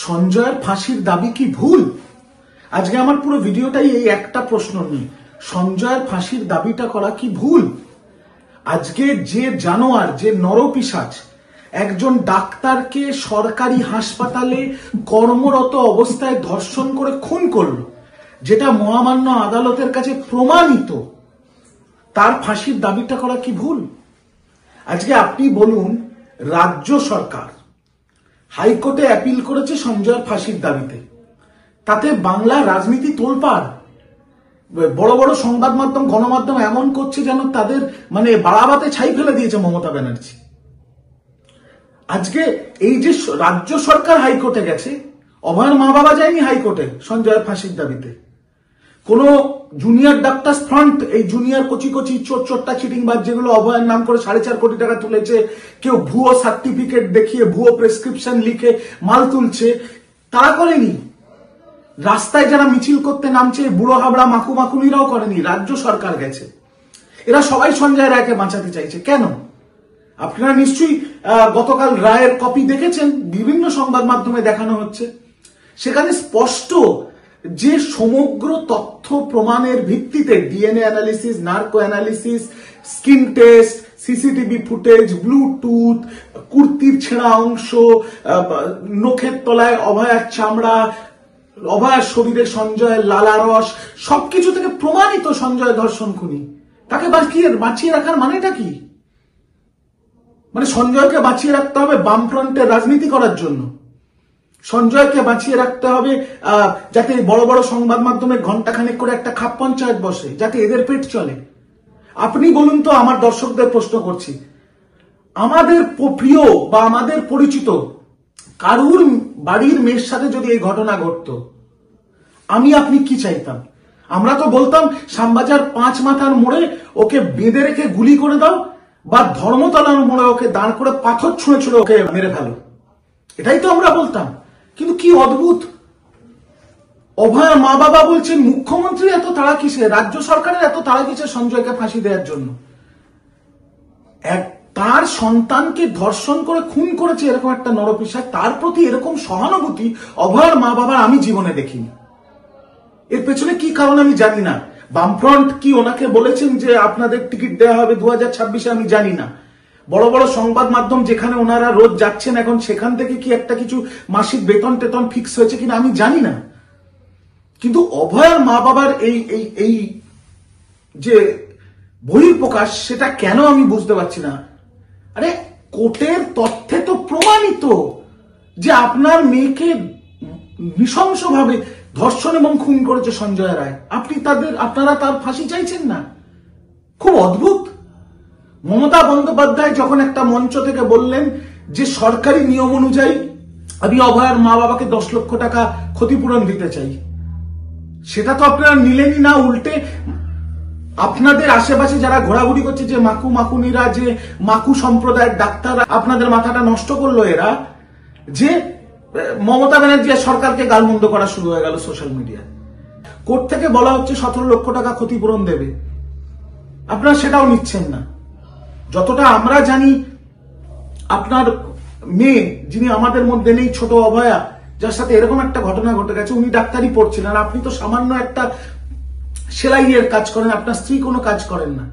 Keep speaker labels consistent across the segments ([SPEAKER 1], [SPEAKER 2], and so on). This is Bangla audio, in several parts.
[SPEAKER 1] সঞ্জয়ের ফাঁসির দাবি কি ভুল? আজকে আমার পুরো ভিডিওটাই এই একটা প্রশ্ন নিয়ে, সঞ্জয়ের ফাঁসির দাবিটা করা কি ভুল? আজকে যে জানোয়ার, যে নরপিশাচ একজন ডাক্তারকে সরকারি হাসপাতালে কর্মরত অবস্থায় ধর্ষণ করে খুন করলো, যেটা মহামান্য আদালতের কাছে প্রমাণিত, তার ফাঁসির দাবিটা করা কি ভুল? আজকে আপনি বলুন, রাজ্য সরকার হাইকোর্টে অ্যাপিল করেছে সঞ্জয়ের ফাঁসির দাবিতে, তাতে বাংলা রাজনীতি তোলপাড়। বড় বড় সংবাদ মাধ্যম, গণমাধ্যম এমন করছে যেন তাদের বাড়াবাতে ছাই ফেলে দিয়েছে মমতা ব্যানার্জি। আজকে এই যে রাজ্য সরকার হাইকোর্টে গেছে, অভয়ের মা বাবা যায়নি হাইকোর্টে সঞ্জয়ের ফাঁসির দাবিতে। কোন জুনিয়র ডাক্তার ফ্রন্ট, এই জুনিয়র কচি কচি চোরটা চিটিংবাজ যেগুলো অভয়ের নাম করে 4.5 কোটি টাকা তুলেছে, কেউ ভুয়ো সার্টিফিকেট দেখিয়ে ভুয়ো প্রেসক্রিপশন লিখে মাল তুলছে, তারা করেনি। রাস্তায় যারা মিছিল করতে নামছে, বুড়ো হাবড়া মাকুনিরাও করেনি, রাজ্য সরকার গেছে। এরা সবাই সঞ্জয় রায়কে বাঁচাতে চাইছে। কেন? আপনারা নিশ্চয়ই গতকাল রায়ের কপি দেখেছেন, বিভিন্ন সংবাদ মাধ্যমে দেখানো হচ্ছে। সেখানে স্পষ্ট যে সমগ্র তথ্য প্রমাণের ভিত্তিতে DNA analysis, narco analysis, skin test, CCTV footage, Bluetooth, কুর্তির ছেঁড়া অংশ, নখের তলায় অভয়ার চামড়া, অভয়ার শরীরে সঞ্জয়ের লালারস, সবকিছু থেকে প্রমাণিত সঞ্জয় ধর্ষণ খুনি। তাকে বাঁচিয়ে রাখার মানেটা কি? সঞ্জয়কে বাঁচিয়ে রাখতে হবে বামফ্রন্টের রাজনীতি করার জন্য? সঞ্জয়কে বাঁচিয়ে রাখতে হবে যাতে বড় বড় সংবাদ মাধ্যমে ঘন্টাখানেক করে একটা খাপ পঞ্চায়েত বসে, যাতে এদের পেট চলে? আপনি বলুন তো, আমার দর্শকদের প্রশ্ন করছি, আমাদের প্রিয় বা আমাদের পরিচিত কারুর বাড়ির মেয়ের সাথে যদি এই ঘটনা ঘটতো, আপনি কি চাইতাম? আমরা তো বলতাম শ্যামবাজার 5 মাথার মোড়ে ওকে বেঁধে রেখে গুলি করে দাও, বা ধর্মতলার মোড়ে ওকে দাঁড় করে পাথর ছুঁড়ে ছুঁড়ে ওকে মেরে ফেলো, এটাই তো আমরা বলতাম। কিন্তু কি অদ্ভুত, অভয়ের মা বাবা বলছেন মুখ্যমন্ত্রী এত তাড়া কিসে, রাজ্য সরকারের এত তাড়া কিসে সঞ্জয়কে ফাঁসি দেওয়ার জন্য? তার সন্তানকে ধর্ষণ করে খুন করেছে এরকম একটা নরপিশাচ, তার প্রতি এরকম সহানুভূতি অভয়ের মা বাবার আমি জীবনে দেখিনি। এর পেছনে কি কারণ আমি জানি না। বামফ্রন্ট কি ওনাকে বলেছেন যে আপনাদের টিকিট দেওয়া হবে 2026-এ, আমি জানি না। বড় বড় সংবাদ মাধ্যম যেখানে ওনারা রোজ যাচ্ছেন এখন, সেখান থেকে কি একটা কিছু মাসিক বেতন টেতন ফিক্স হয়েছে কিনা আমি জানি না। কিন্তু অভয়ের মা বাবার এই যে বহিঃপ্রকাশ, সেটা কেন আমি বুঝতে পারছি না। আরে কোর্টের তথ্যে তো প্রমাণিত যে আপনার মেয়েকে নৃশংসভাবে ধর্ষণ এবং খুন করেছে সঞ্জয় রায়, আপনারা তার ফাঁসি চাইছেন না? খুব অদ্ভুত। মমতা বন্দ্যোপাধ্যায় যখন একটা মঞ্চ থেকে বললেন যে সরকারি নিয়ম অনুযায়ী আমি অভয়ের মা বাবাকে 10 লক্ষ টাকা ক্ষতিপূরণ দিতে চাই, সেটা তো আপনারা নিলেনই না। উল্টে আপনাদের আশেপাশে যারা ঘোরাঘুরি করছে, যে মাকুনিরা, যে মাকু সম্প্রদায়ের ডাক্তার, আপনাদের মাথাটা নষ্ট করলো এরা, যে মমতা ব্যানার্জি সরকারকে গালমন্দ করা শুরু হয়ে গেল সোশ্যাল মিডিয়ায়। কোর্ট থেকে বলা হচ্ছে 17 লক্ষ টাকা ক্ষতিপূরণ দেবে, আপনারা সেটাও নিচ্ছেন না। যতটা আমরা জানি, আপনার মেয়ে যিনি আমাদের মধ্যে নেই, ছোট অভয়া, যার সাথে এরকম একটা ঘটনা ঘটে গেছে, উনি ডাক্তারি পড়ছিলেন, আর আপনি তো সামান্য একটা সেলাইয়ের কাজ করেন, আপনার স্ত্রী কোনো কাজ করেন না।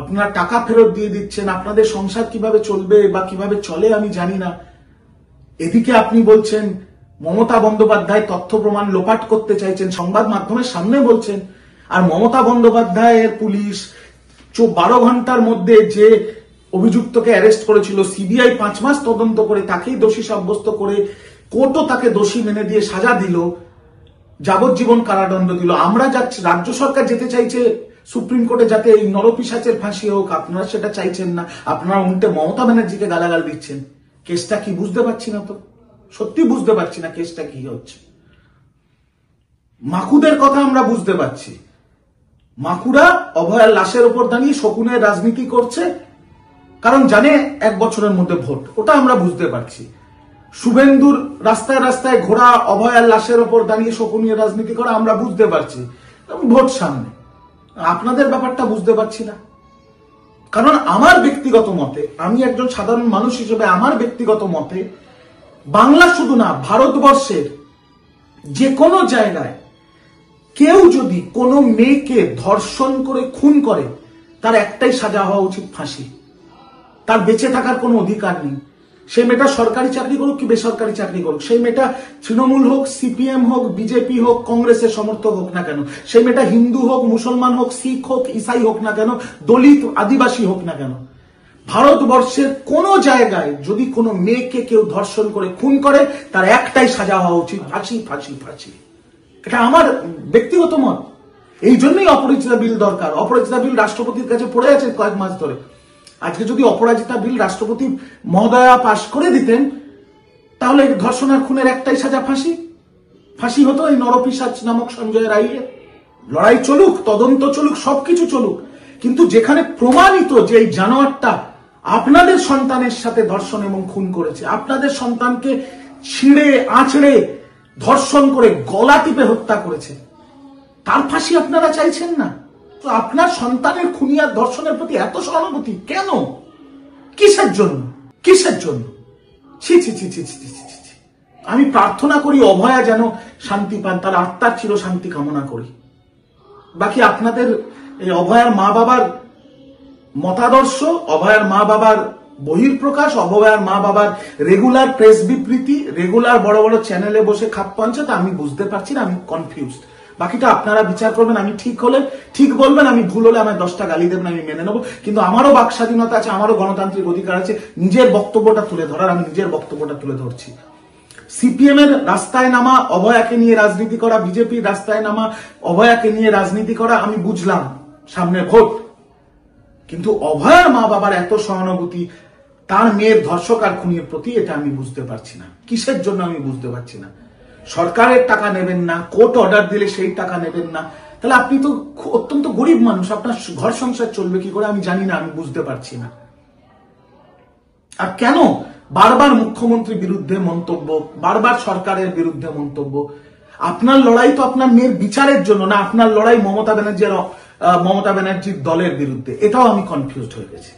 [SPEAKER 1] আপনারা টাকা ফেরত দিয়ে দিচ্ছেন, আপনাদের সংসার কিভাবে চলবে বা কিভাবে চলে আমি জানি না। এদিকে আপনি বলছেন মমতা বন্দ্যোপাধ্যায় তথ্য প্রমাণ লোপাট করতে চাইছেন, সংবাদ মাধ্যমের সামনে বলছেন। আর মমতা বন্দ্যোপাধ্যায়ের পুলিশ 12 ঘন্টার মধ্যে যে অভিযুক্তকে অ্যারেস্ট করেছিল, সিবিআই 5 মাস তদন্ত করে তাকেই দোষী সাব্যস্ত করে কোর্টও তাকে দোষী মেনে দিয়ে সাজা দিল, যাবজ্জীবন কারাদণ্ড দিল। আমরা যাচ্ছি, রাজ্য সরকার যেতে চাইছে সুপ্রিম কোর্টে যাতে এই নরপিশাচের ফাঁসি হোক, আপনারা সেটা চাইছেন না। আপনারা উল্টে মমতা ব্যানার্জিকে গালাগাল দিচ্ছেন। কেসটা কি বুঝতে পারছি না, তো সত্যি বুঝতে পারছি না কেসটা কি হচ্ছে। মাকুদের কথা আমরা বুঝতে পারছি, মাকুরা অভয়ার লাশের উপর দাঁড়িয়ে শকুনের রাজনীতি করছে, কারণ জানে 1 বছরের মধ্যে ভোট, ওটা আমরা বুঝতে পারছি। শুভেন্দুর রাস্তায় রাস্তায় ঘোড়া অভয়ার লাশের উপর দাঁড়িয়ে শকুনের রাজনীতি করা আমরা বুঝতে পারছি, ভোট সামনে। আপনাদের ব্যাপারটা বুঝতে পারছি না। কারণ আমার ব্যক্তিগত মতে, আমি একজন সাধারণ মানুষ হিসেবে আমার ব্যক্তিগত মতে, বাংলা শুধু না, ভারতবর্ষের যে কোনো জায়গায় কেউ যদি কোনো মেয়েকে ধর্ষণ করে খুন করে, তার একটাই সাজা হওয়া উচিত, ফাঁসি। তার বেঁচে থাকার কোনো অধিকার নেই। সেই মেয়েটা সরকারি চাকরি করুক কি বেসরকারি চাকরি করুক, সেই মেয়েটা তৃণমূল হোক, সিপিএম হোক, বিজেপি হোক, কংগ্রেসের সমর্থক হোক না কেন, সেই মেয়েটা হিন্দু হোক, মুসলমান হোক, শিখ হোক, ইসাই হোক না কেন, দলিত আদিবাসী হোক না কেন, ভারতবর্ষের কোন জায়গায় যদি কোনো মেয়েকে কেউ ধর্ষণ করে খুন করে, তার একটাই সাজা হওয়া উচিত, ফাঁসি, ফাঁসি, ফাঁসি। এটা আমার ব্যক্তিগত মত। এই জন্যই অপরাজিতা বিল দরকার। অপরাজিতা বিল রাষ্ট্রপতির কাছে পড়ে আছে কয়েক মাস ধরে। আজকে যদি অপরাজিতা বিল রাষ্ট্রপতি মহোদয়া পাশ করে দিতেন, তাহলে ধর্ষণ আর খুনের একটাই সাজা, ফাঁসি। ফাঁসি হতো এই নরপিশাচ নামক সঞ্জয় রায়ের। লড়াই চলুক, তদন্ত চলুক, সবকিছু চলুক, কিন্তু যেখানে প্রমাণিত যে এই জানোয়ারটা আপনাদের সন্তানের সাথে ধর্ষণ এবং খুন করেছে, আপনাদের সন্তানকে ছিঁড়ে আঁচড়ে ধর্ষণ করে গলা টিপে হত্যা করেছে, তার ফাঁসি আপনারা চাইছেন না? তো আপনার সন্তানের খুনি আর ধর্ষণের প্রতি এত সহানুভূতি কেন? কিসের জন্য? কিসের জন্য? ছি ছি ছি ছি ছি ছি ছি ছি। আমি প্রার্থনা করি অভয়া যেন শান্তি পান, তার আত্মার চির শান্তি কামনা করি। বাকি আপনাদের এই অভয়ার মা বাবার মতাদর্শ, অভয়ার মা বাবার বহির্প্রকাশ, অভয়ার মা বাবার রেগুলার প্রেস বিবৃতি, রেগুলার বড় বড় চ্যানেলে বসে খাপ পাঞ্চাতে আমি বুঝতে পারছি না, আমি কনফিউজড। বাকিটা আপনারা বিচার করবেন। আমি ঠিক হলে ঠিক বলবেন, আমি ভুল হলে আমার 10টা গালি দেবেন, আমি মেনে নেবো। কিন্তু আমারও বাক স্বাধীনতা আছে, আমারও গণতান্ত্রিক অধিকার আছে নিজের বক্তব্যটা তুলে ধরার। আমি নিজের বক্তব্যটা তুলে ধরছি। সিপিএম এর রাস্তায় নামা অভয়াকে নিয়ে রাজনীতি করা, বিজেপির রাস্তায় নামা অভয়াকে নিয়ে রাজনীতি করা, আমি বুঝলাম, সামনে ভোট। কিন্তু অভয়ার মা বাবার এত সহানুভূতি তার মেয়ের ধর্ষক আর খুনির প্রতি, এটা আমি বুঝতে পারছি না। কিসের জন্য আমি বুঝতে পারছি না। সরকারের টাকা নেবেন না, কোর্ট অর্ডার দিলে সেই টাকা নেবেন না, তাহলে আপনি তো অত্যন্ত গরিব মানুষ, আপনার ঘর সংসার চলবে কি করে আমি জানি না, আমি বুঝতে পারছি না। আর কেন বারবার মুখ্যমন্ত্রীর বিরুদ্ধে মন্তব্য, বারবার সরকারের বিরুদ্ধে মন্তব্য? আপনার লড়াই তো আপনার মেয়ের বিচারের জন্য না, আপনার লড়াই মমতা ব্যানার্জির দলের বিরুদ্ধে। এটাও আমি কনফিউজড হয়ে গেছি।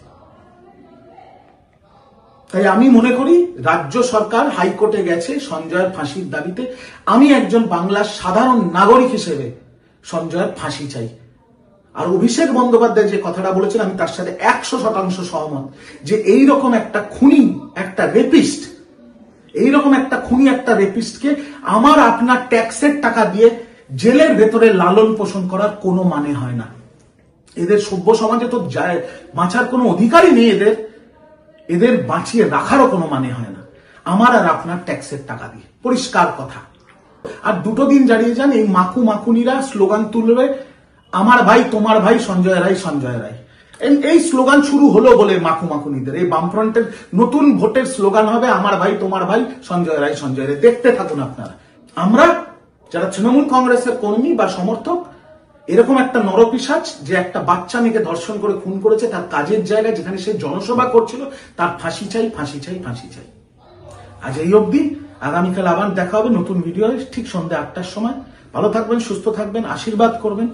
[SPEAKER 1] তাই আমি মনে করি রাজ্য সরকার হাইকোর্টে গেছে সঞ্জয়ের ফাঁসির দাবিতে। আমি একজন বাংলার সাধারণ নাগরিক হিসেবে সঞ্জয়ের ফাঁসি চাই। আর অভিষেক বন্দ্যোপাধ্যায় যে কথাটা বলেছেন, আমি তার সাথে 100% সহমত, যে এইরকম একটা খুনি, একটা রেপিস্ট, এইরকম একটা খুনি, একটা রেপিস্টকে আমার আপনার ট্যাক্সের টাকা দিয়ে জেলের ভেতরে লালন পোষণ করার কোনো মানে হয় না। এদের সভ্য সমাজে তো বাঁচার কোনো অধিকারই নেই, এদের বাঁচিয়ে রাখারও কোনো মানে হয় না আমার আর আপনার ট্যাক্সের টাকা দিয়ে। পরিষ্কার কথা। আর দুটো দিন জানিয়ে যান, এই মাকু মাকুনিরা স্লোগান তুলবে, আমার ভাই তোমার ভাই সঞ্জয় রায়, সঞ্জয় রায়। এই স্লোগান শুরু হলো বলে মাকু মাকুনিদের এই বামফ্রন্টের নতুন ভোটের স্লোগান হবে আমার ভাই তোমার ভাই সঞ্জয় রায়, সঞ্জয় রায়। দেখতে থাকুন আপনারা। আমরা যারা তৃণমূল কংগ্রেসের কর্মী বা সমর্থক, এরকম একটা নরপিশাচ যে একটা বাচ্চা মেয়েকে ধর্ষণ করে খুন করেছে, তার কাজের জায়গায় যেখানে সে জনসভা করছিল, তার ফাঁসি চাই, ফাঁসি চাই, ফাঁসি চাই। আজ এই অবধি। আগামীকাল আবার দেখা হবে নতুন ভিডিও, ঠিক সন্ধ্যা 8টার সময়। ভালো থাকবেন, সুস্থ থাকবেন, আশীর্বাদ করবেন।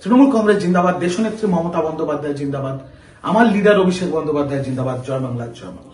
[SPEAKER 1] তৃণমূল কংগ্রেস জিন্দাবাদ, দেশনেত্রী মমতা বন্দ্যোপাধ্যায় জিন্দাবাদ, আমার লিডার অভিষেক বন্দ্যোপাধ্যায় জিন্দাবাদ। জয় বাংলা, জয় বাংলা।